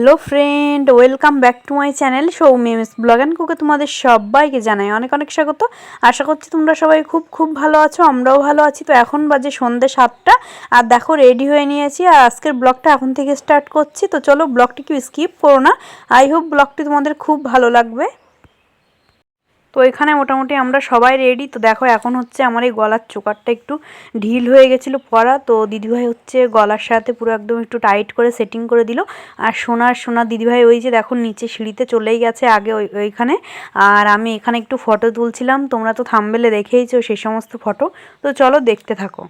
Hello friend, welcome back to my channel Soumi's blog and কুকে। তোমাদের সবাইকে জানাই অনেক অনেক স্বাগত। আশা করছি তোমরা সবাই খুব খুব ভালো আছো, আমরাও ভালো আছি। তো এখন বাজে সন্ধ্যে 7টা, আর দেখো রেডি হয়ে নিয়েছি, আর আজকের ব্লগটা এখন থেকে স্টার্ট করছি। তো চলো, ব্লগটি কেউ স্কিপ করো না। আই হোপ ব্লগটি তোমাদের খুব ভালো লাগবে। তো এখানে মোটামুটি আমরা সবাই রেডি। তো দেখো এখন হচ্ছে আমার এই গলার চোকারটা একটু ঢিল হয়ে গেছিলো পরা, তো দিদিভাই হচ্ছে গলার সাথে পুরো একদম একটু টাইট করে সেটিং করে দিল। আর সোনা দিদিভাই ওই যে দেখো নিচে সিঁড়িতে চলেই গেছে আগে ওইখানে। আর আমি এখানে একটু ফটো তুলছিলাম, তোমরা তো থাম্বনেলে দেখেইছো সেই সমস্ত ফটো। তো চলো দেখতে থাকো।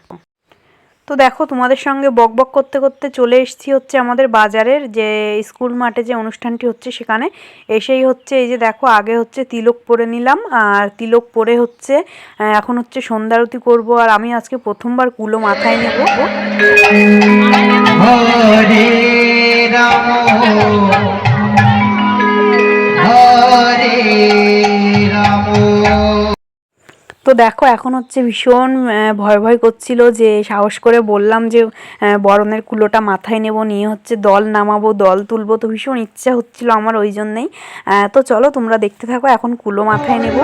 তো দেখো তোমাদের সঙ্গে বকবক করতে করতে চলে এসেছি হচ্ছে আমাদের বাজারের যে স্কুল মাঠে যে অনুষ্ঠানটি হচ্ছে সেখানে। এসেই হচ্ছে এই যে দেখো আগে হচ্ছে তিলক পরে নিলাম, আর তিলক পরে হচ্ছে এখন হচ্ছে সন্ধ্যারতি করব। আর আমি আজকে প্রথমবার কুলো মাথায় নেব। হরে রাম হরে রাম। তো দেখো এখন হচ্ছে ভীষণ ভয় ভয় করছিল, যে সাহস করে বললাম যে বরণের কুলোটা মাথায় নেব, নিয়ে হচ্ছে দল নামাবো, দল তুলবো। তো ভীষণ ইচ্ছা হচ্ছিল আমার ওই জন্যেই। তো চলো তোমরা দেখতে থাকো, এখন কুলো মাথায় নেব।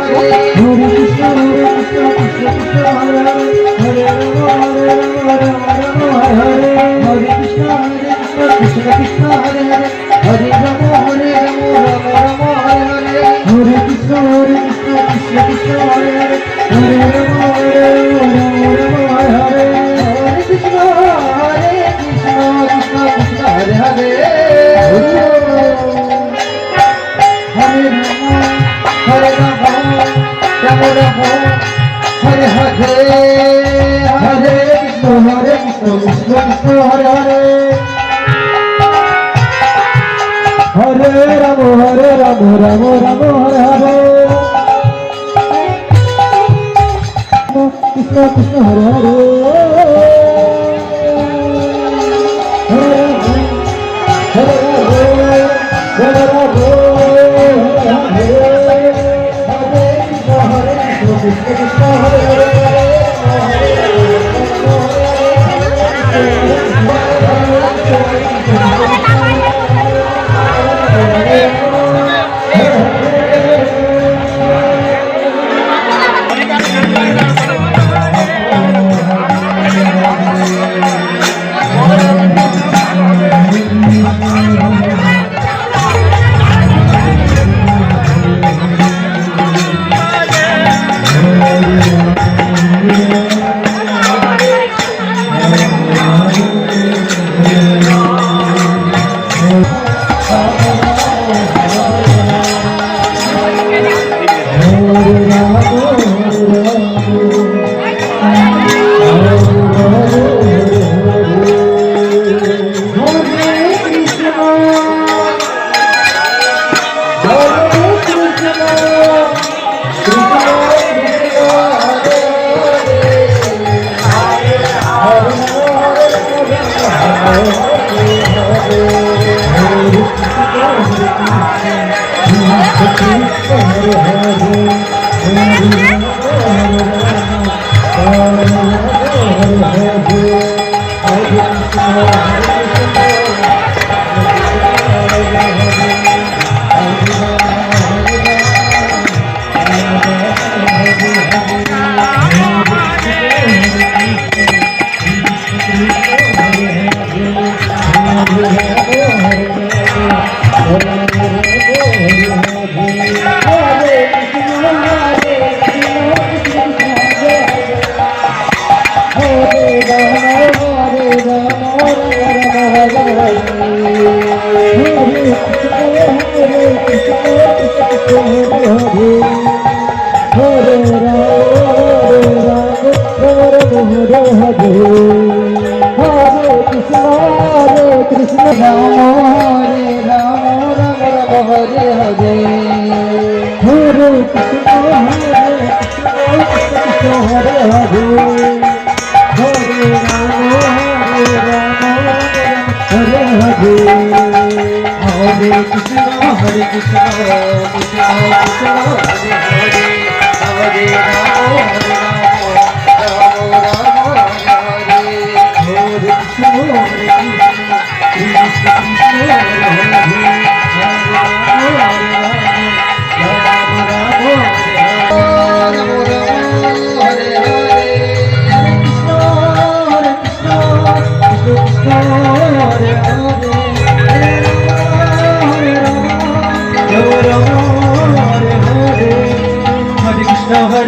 Hare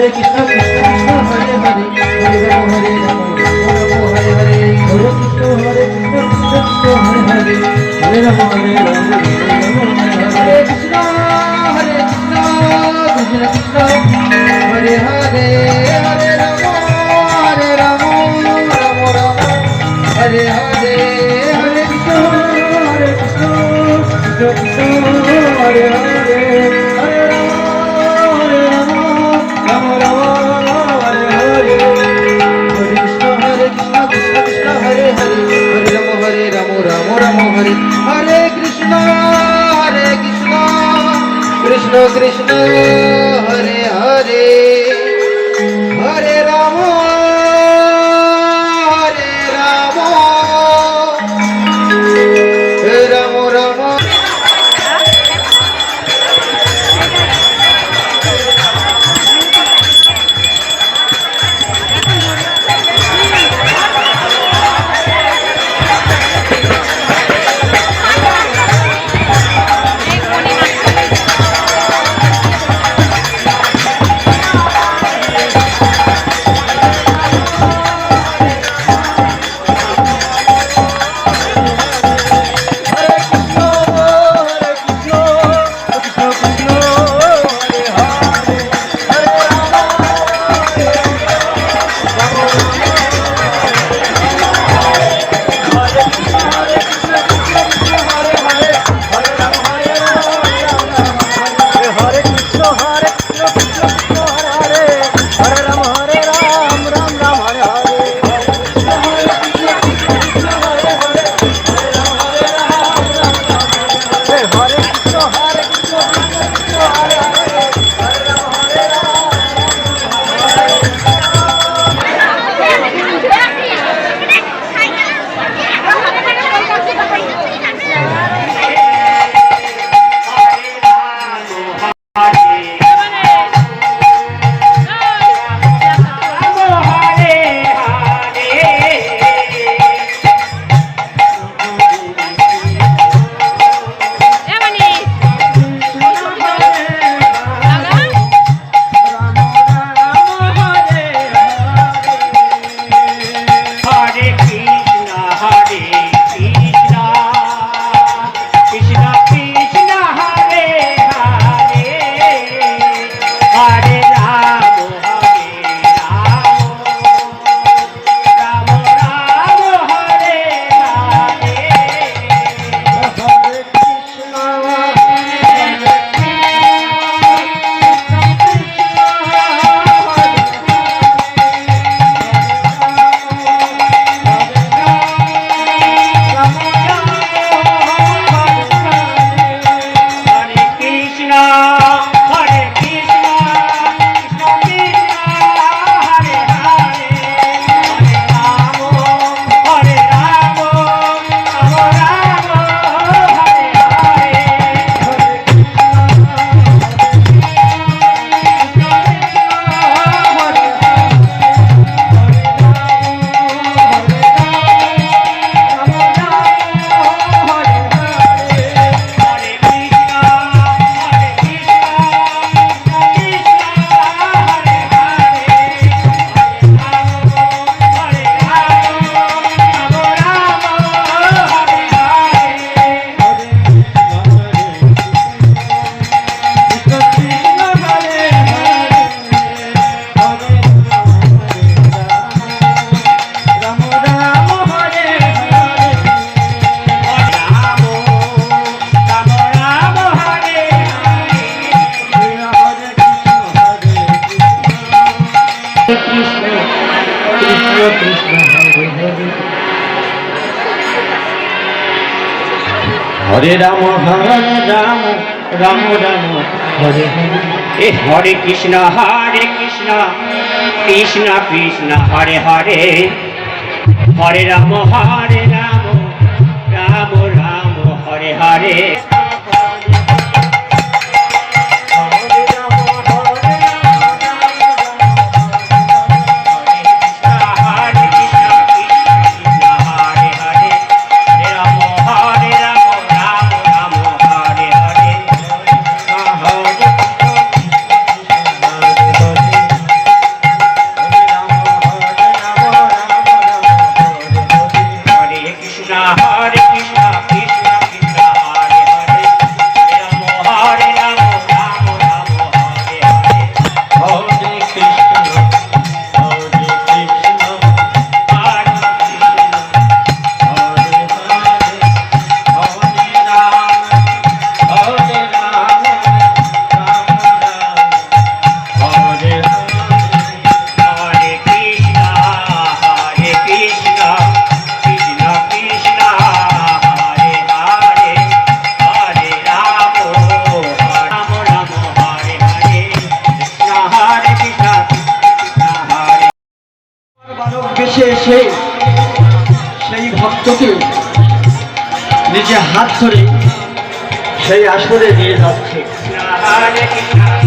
কৃষ্ণ কৃষ্ণ কৃষ্ণ হরে হরে হরে রাম হরে রাম রাম রাম হরে হরে হরে কৃষ্ণ কৃষ্ণ কৃষ্ণ হরে হরে হরে রাম হরে রাম রাম রাম হরে কৃষ্ণ কৃষ্ণ কৃষ্ণ হরে হরে হরে রাম রাম রাম হরে হরে হরে কৃষ্ণ কৃষ্ণ কৃষ্ণ হরে হরে হরে রাম রাম রাম হরে হরে হরে কৃষ্ণ কৃষ্ণ কৃষ্ণ হরে হরে হরে রাম রাম রাম হরে হরে কৃষ্ণ কৃষ্ণ কৃষ্ণ হরে হরে হরে রাম রাম রাম হরে রাম রাম রাম রাম হরে হরে এ হরে কৃষ্ণ কৃষ্ণ কৃষ্ণ হরে হরে হরে রাম রাম রাম হরে হরে এসে সেই ভক্তকে নিজে হাত ধরে সেই আসরে নিয়ে যাচ্ছে।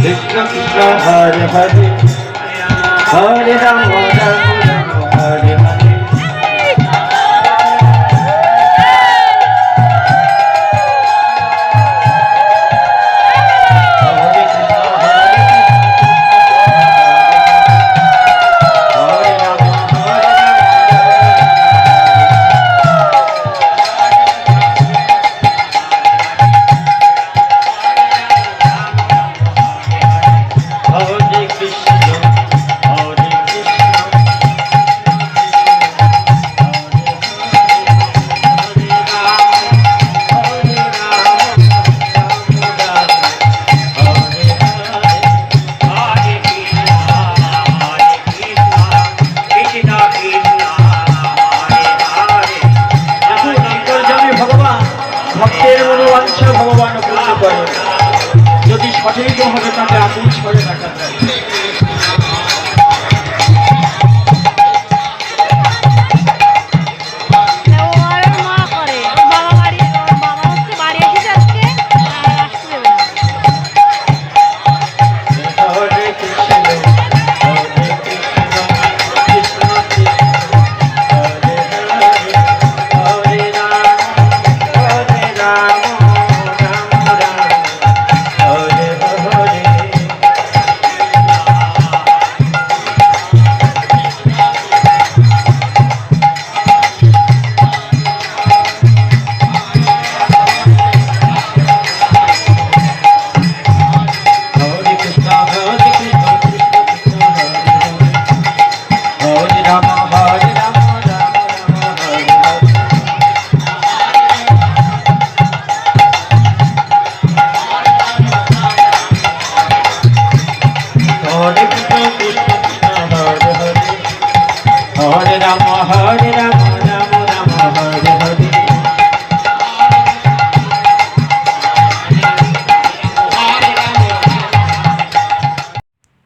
কৃষ্ণ কৃষ্ণ হরে হরে হরে রাম রাম রাম হরে হরে। ভক্তের মনোবাঞ্ছা ভগবান পূর্ণ করে যদি সঠিকভাবে তাকে আকুল করে রাখা যায়।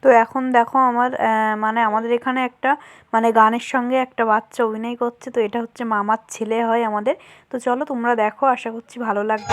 তো এখন দেখো আমার মানে আমাদের এখানে একটা মানে গানের সঙ্গে একটা বাচ্চা অভিনয় করছে, তো এটা হচ্ছে মামার ছেলে হয় আমাদের। তো চলো তোমরা দেখো, আশা করছি ভালো লাগবে।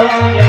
Hare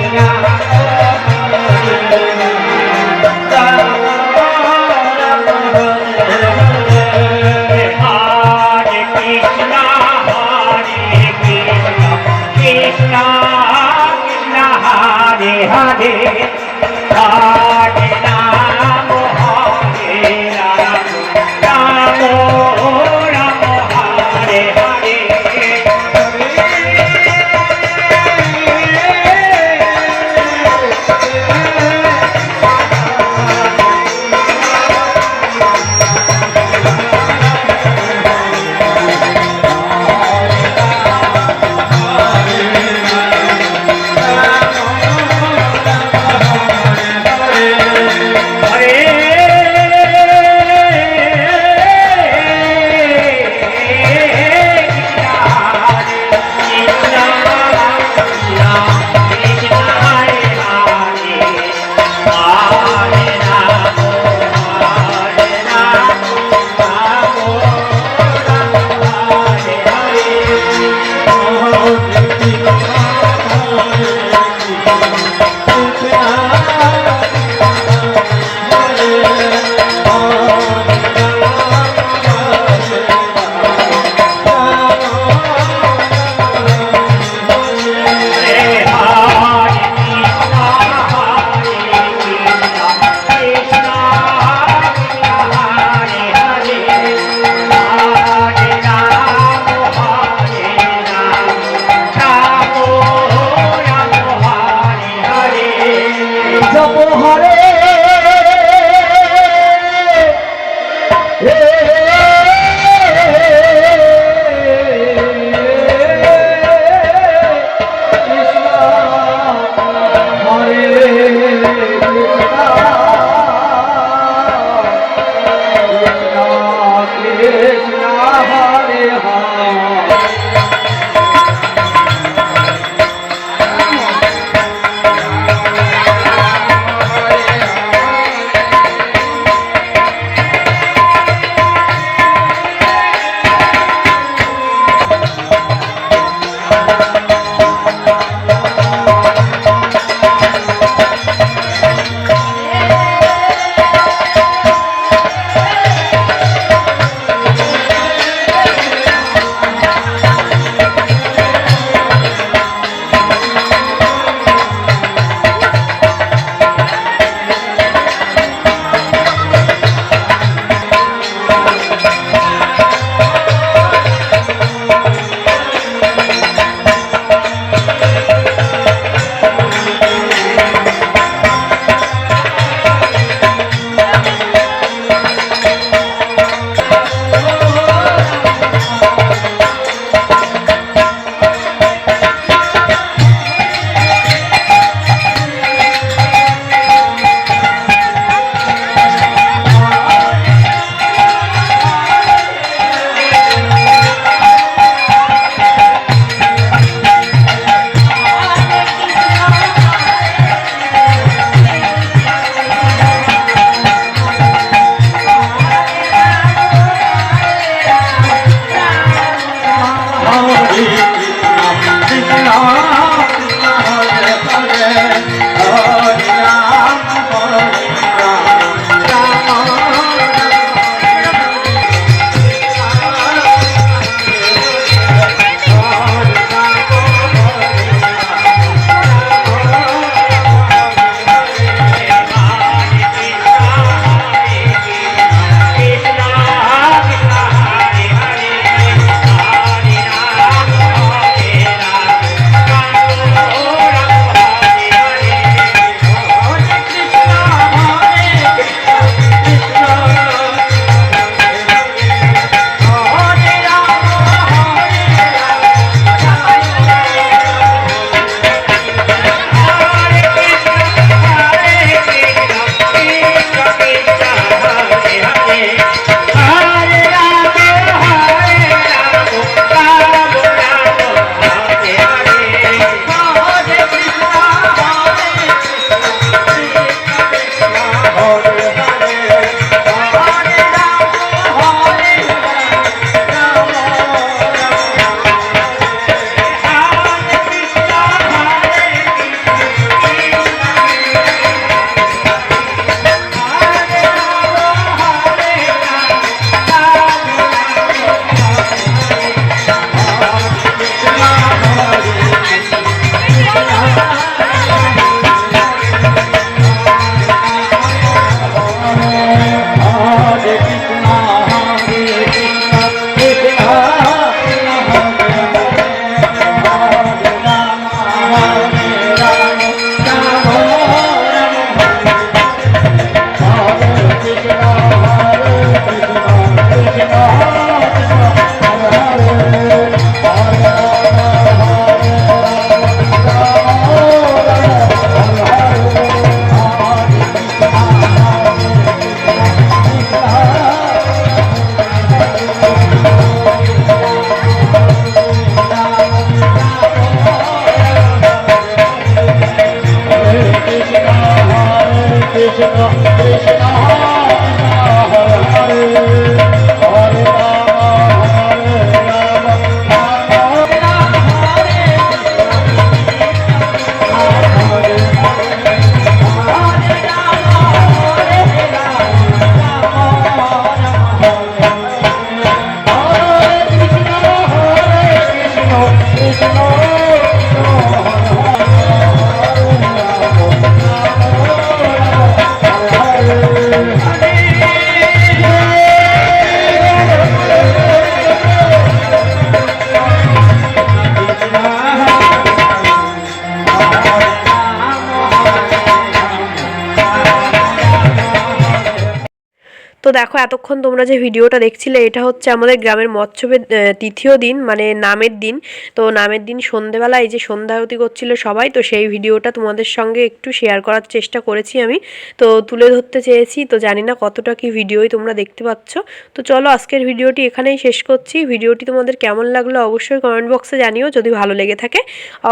দেখো এতক্ষণ তোমরা যে ভিডিওটা দেখছিলে এটা হচ্ছে আমাদের গ্রামের মৎস্যবের তৃতীয় দিন, মানে নামের দিন। তো নামের দিন সন্ধেবেলা এই যে সন্ধ্যা আরতি করছিল সবাই, তো সেই ভিডিওটা তোমাদের সঙ্গে একটু শেয়ার করার চেষ্টা করেছি আমি, তো তুলে ধরতে চেয়েছি। তো জানি না কতটা কি ভিডিওই তোমরা দেখতে পাচ্ছ। তো চলো আজকের ভিডিওটি এখানেই শেষ করছি। ভিডিওটি তোমাদের কেমন লাগলো অবশ্যই কমেন্ট বক্সে জানিও। যদি ভালো লেগে থাকে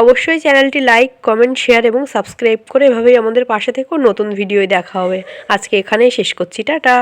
অবশ্যই চ্যানেলটি লাইক, কমেন্ট, শেয়ার এবং সাবস্ক্রাইব করে এভাবেই আমাদের পাশে থেকো। নতুন ভিডিওয় দেখা হবে। আজকে এখানেই শেষ করছি, টাটা।